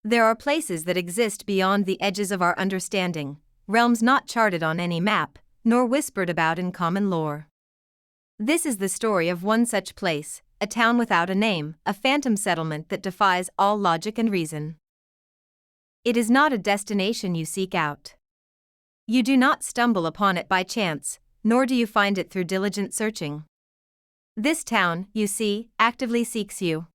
There are places that exist beyond the edges of our understanding, realms not charted on any map, nor whispered about in common lore. This is the story of one such place, a town without a name, a phantom settlement that defies all logic and reason. It is not a destination you seek out. You do not stumble upon it by chance, nor do you find it through diligent searching. This town, you see, actively seeks you.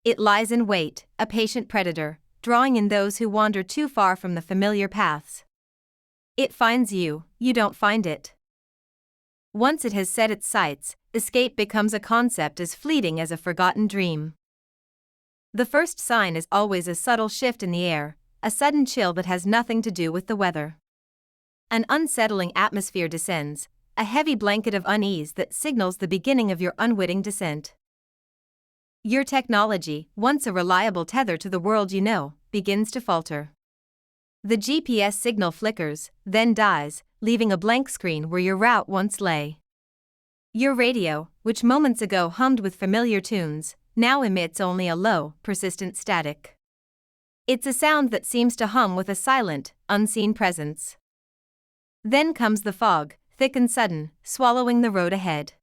It lies in wait, a patient predator, drawing in those who wander too far from the familiar paths. It finds you, you don't find it. Once it has set its sights, escape becomes a concept as fleeting as a forgotten dream. The first sign is always a subtle shift in the air, a sudden chill that has nothing to do with the weather. An unsettling atmosphere descends, a heavy blanket of unease that signals the beginning of your unwitting descent. Your technology, once a reliable tether to the world you know, begins to falter. The GPS signal flickers, then dies, leaving a blank screen where your route once lay. Your radio, which moments ago hummed with familiar tunes, now emits only a low, persistent static. It's a sound that seems to hum with a silent, unseen presence. Then comes the fog, thick and sudden, swallowing the road ahead.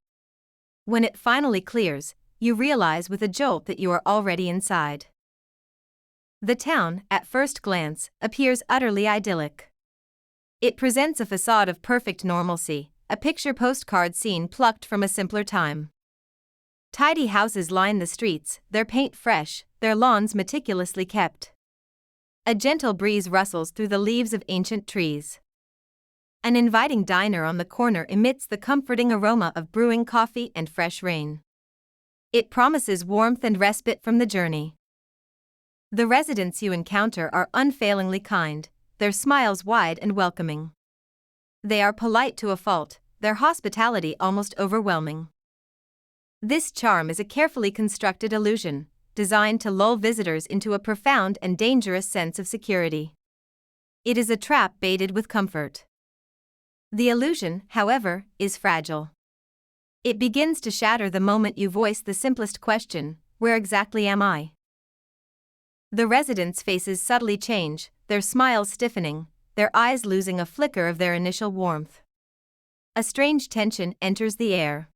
When it finally clears, you realize with a jolt that you are already inside. The town, at first glance, appears utterly idyllic. It presents a facade of perfect normalcy, a picture postcard scene plucked from a simpler time. Tidy houses line the streets, their paint fresh, their lawns meticulously kept. A gentle breeze rustles through the leaves of ancient trees. An inviting diner on the corner emits the comforting aroma of brewing coffee and fresh rain. It promises warmth and respite from the journey. The residents you encounter are unfailingly kind, their smiles wide and welcoming. They are polite to a fault, their hospitality almost overwhelming. This charm is a carefully constructed illusion, designed to lull visitors into a profound and dangerous sense of security. It is a trap baited with comfort. The illusion, however, is fragile. It begins to shatter the moment you voice the simplest question, where exactly am I? The residents' faces subtly change, their smiles stiffening, their eyes losing a flicker of their initial warmth. A strange tension enters the air.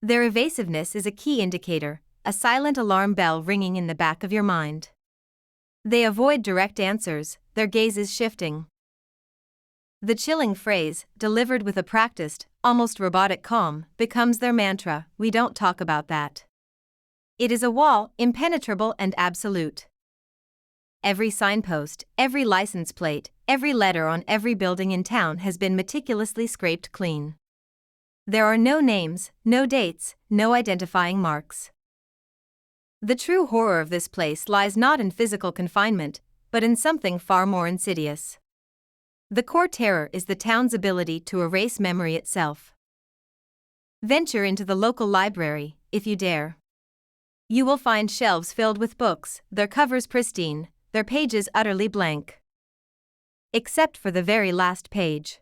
Their evasiveness is a key indicator, a silent alarm bell ringing in the back of your mind. They avoid direct answers, their gazes shifting. The chilling phrase, delivered with a practiced, almost robotic calm, becomes their mantra, "We don't talk about that." It is a wall, impenetrable and absolute. Every signpost, every license plate, every letter on every building in town has been meticulously scraped clean. There are no names, no dates, no identifying marks. The true horror of this place lies not in physical confinement, but in something far more insidious. The core terror is the town's ability to erase memory itself. Venture into the local library, if you dare. You will find shelves filled with books, their covers pristine, their pages utterly blank. Except for the very last page.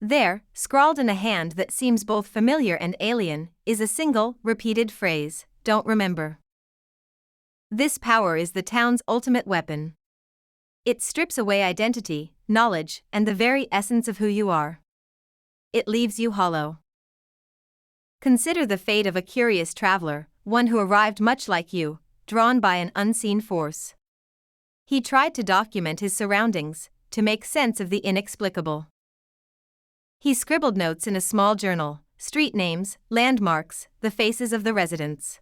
There, scrawled in a hand that seems both familiar and alien, is a single, repeated phrase, "Don't remember." This power is the town's ultimate weapon. It strips away identity, knowledge, and the very essence of who you are. It leaves you hollow. Consider the fate of a curious traveler, one who arrived much like you, drawn by an unseen force. He tried to document his surroundings, to make sense of the inexplicable. He scribbled notes in a small journal, street names, landmarks, the faces of the residents.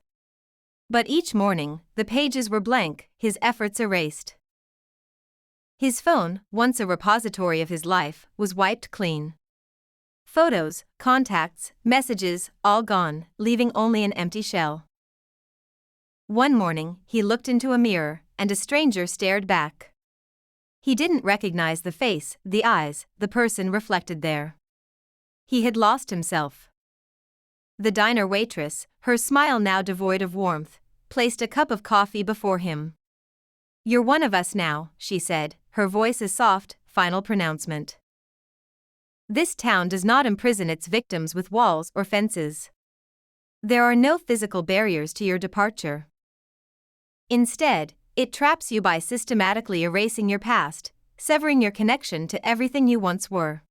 But each morning, the pages were blank, his efforts erased. His phone, once a repository of his life, was wiped clean. Photos, contacts, messages, all gone, leaving only an empty shell. One morning, he looked into a mirror, and a stranger stared back. He didn't recognize the face, the eyes, the person reflected there. He had lost himself. The diner waitress, her smile now devoid of warmth, placed a cup of coffee before him. "You're one of us now," she said, her voice a soft, final pronouncement. This town does not imprison its victims with walls or fences. There are no physical barriers to your departure. Instead, It traps you by systematically erasing your past, severing your connection to everything you once were.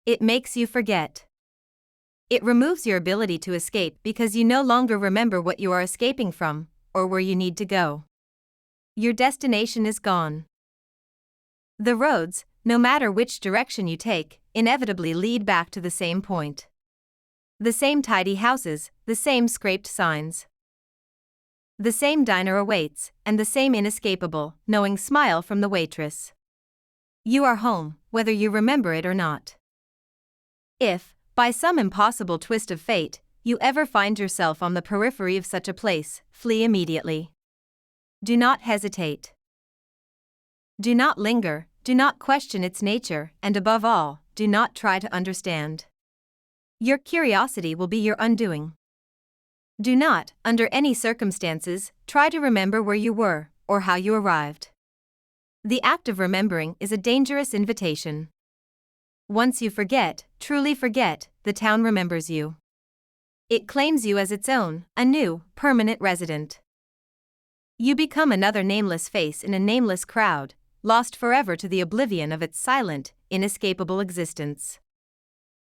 It makes you forget. It removes your ability to escape because you no longer remember what you are escaping from, or where you need to go. Your destination is gone. The roads, no matter which direction you take, inevitably lead back to the same point. The same tidy houses, the same scraped signs. The same diner awaits, and the same inescapable, knowing smile from the waitress. You are home, whether you remember it or not. If, by some impossible twist of fate, you ever find yourself on the periphery of such a place, flee immediately. Do not hesitate. Do not linger, do not question its nature, and above all, do not try to understand. Your curiosity will be your undoing. Do not, under any circumstances, try to remember where you were, or how you arrived. The act of remembering is a dangerous invitation. Once you forget, truly forget, the town remembers you. It claims you as its own, a new, permanent resident. You become another nameless face in a nameless crowd, lost forever to the oblivion of its silent, inescapable existence.